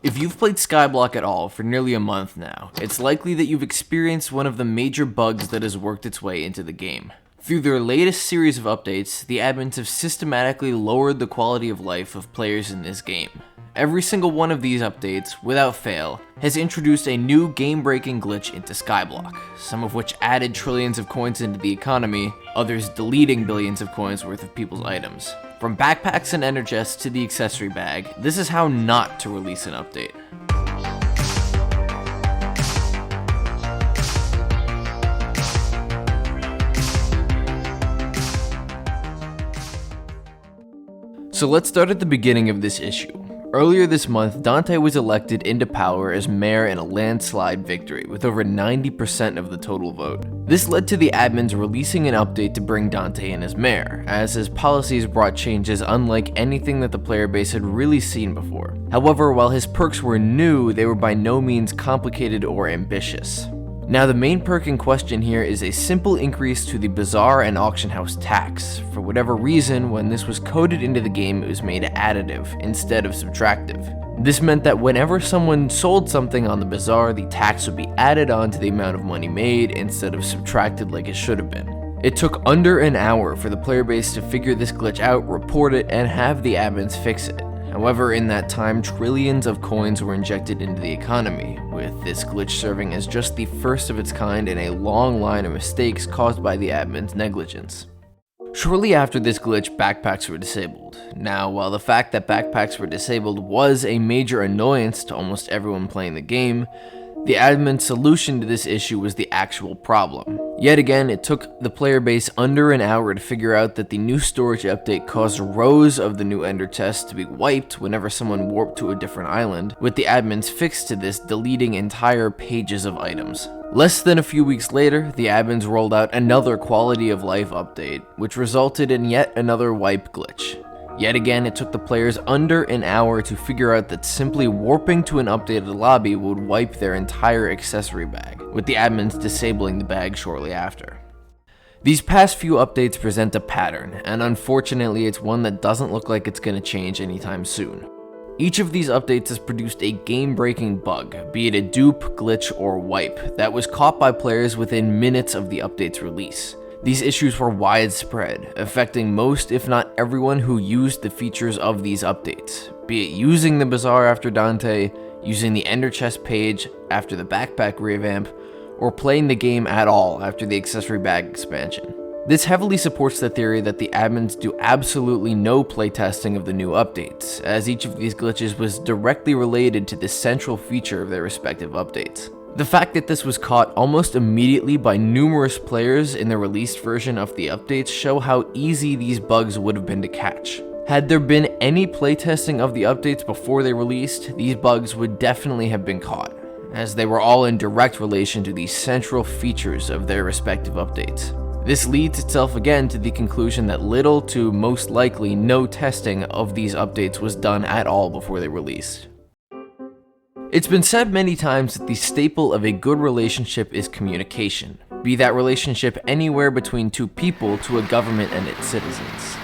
If you've played Skyblock at all for nearly a month now, it's likely that you've experienced one of the major bugs that has worked its way into the game. Through their latest series of updates, the admins have systematically lowered the quality of life of players in this game. Every single one of these updates, without fail, has introduced a new game-breaking glitch into Skyblock, some of which added trillions of coins into the economy, others deleting billions of coins worth of people's items. From backpacks and enderchests to the accessory bag, this is how not to release an update. So let's start at the beginning of this issue. Earlier this month, Dante was elected into power as mayor in a landslide victory with over 90% of the total vote. This led to the admins releasing an update to bring Dante in as mayor, as his policies brought changes unlike anything that the player base had really seen before. However, while his perks were new, they were by no means complicated or ambitious. Now, the main perk in question here is a simple increase to the bazaar and auction house tax. For whatever reason, when this was coded into the game, it was made additive instead of subtractive. This meant that whenever someone sold something on the bazaar, the tax would be added on to the amount of money made instead of subtracted like it should have been. It took under an hour for the player base to figure this glitch out, report it, and have the admins fix it. However, in that time, trillions of coins were injected into the economy, with this glitch serving as just the first of its kind in a long line of mistakes caused by the admin's negligence. Shortly after this glitch, backpacks were disabled. Now, while the fact that backpacks were disabled was a major annoyance to almost everyone playing the game, the admin's solution to this issue was the actual problem. Yet again, it took the player base under an hour to figure out that the new storage update caused rows of the new ender chests to be wiped whenever someone warped to a different island, with the admin's fix to this deleting entire pages of items. Less than a few weeks later, the admins rolled out another quality of life update, which resulted in yet another wipe glitch. Yet again, it took the players under an hour to figure out that simply warping to an updated lobby would wipe their entire accessory bag, with the admins disabling the bag shortly after. These past few updates present a pattern, and unfortunately it's one that doesn't look like it's going to change anytime soon. Each of these updates has produced a game-breaking bug, be it a dupe, glitch, or wipe, that was caught by players within minutes of the update's release. These issues were widespread, affecting most if not everyone who used the features of these updates, be it using the bazaar after Dante, using the ender chest page after the backpack revamp, or playing the game at all after the accessory bag expansion. This heavily supports the theory that the admins do absolutely no playtesting of the new updates, as each of these glitches was directly related to the central feature of their respective updates. The fact that this was caught almost immediately by numerous players in the released version of the updates show how easy these bugs would have been to catch. Had there been any playtesting of the updates before they released, these bugs would definitely have been caught, as they were all in direct relation to the central features of their respective updates. This leads itself again to the conclusion that little to most likely no testing of these updates was done at all before they released. It's been said many times that the staple of a good relationship is communication, be that relationship anywhere between two people to a government and its citizens.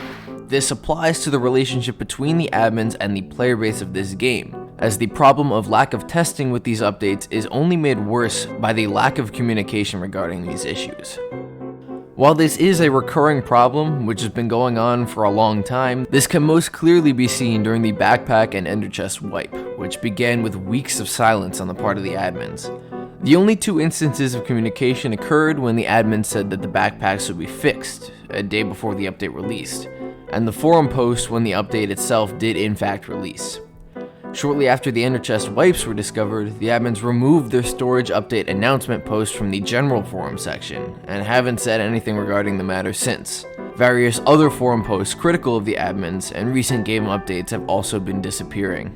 This applies to the relationship between the admins and the player base of this game, as the problem of lack of testing with these updates is only made worse by the lack of communication regarding these issues. While this is a recurring problem, which has been going on for a long time, this can most clearly be seen during the backpack and ender chest wipe, which began with weeks of silence on the part of the admins. The only two instances of communication occurred when the admin said that the backpacks would be fixed, a day before the update released, and the forum post when the update itself did in fact release. Shortly after the ender chest wipes were discovered, the admins removed their storage update announcement post from the general forum section, and haven't said anything regarding the matter since. Various other forum posts critical of the admins and recent game updates have also been disappearing.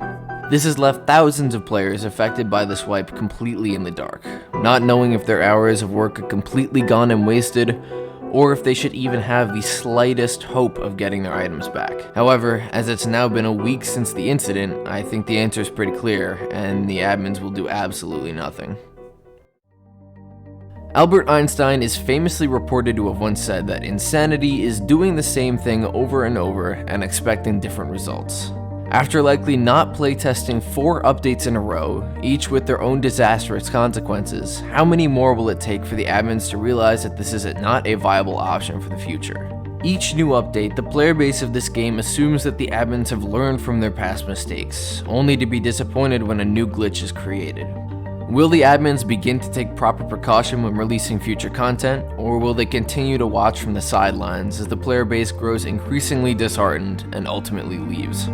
This has left thousands of players affected by this wipe completely in the dark, not knowing if their hours of work are completely gone and wasted, or if they should even have the slightest hope of getting their items back. However, as it's now been a week since the incident, I think the answer is pretty clear, and the admins will do absolutely nothing. Albert Einstein is famously reported to have once said that insanity is doing the same thing over and over and expecting different results. After likely not playtesting 4 updates in a row, each with their own disastrous consequences, how many more will it take for the admins to realize that this is not a viable option for the future? Each new update, the player base of this game assumes that the admins have learned from their past mistakes, only to be disappointed when a new glitch is created. Will the admins begin to take proper precaution when releasing future content, or will they continue to watch from the sidelines as the player base grows increasingly disheartened and ultimately leaves?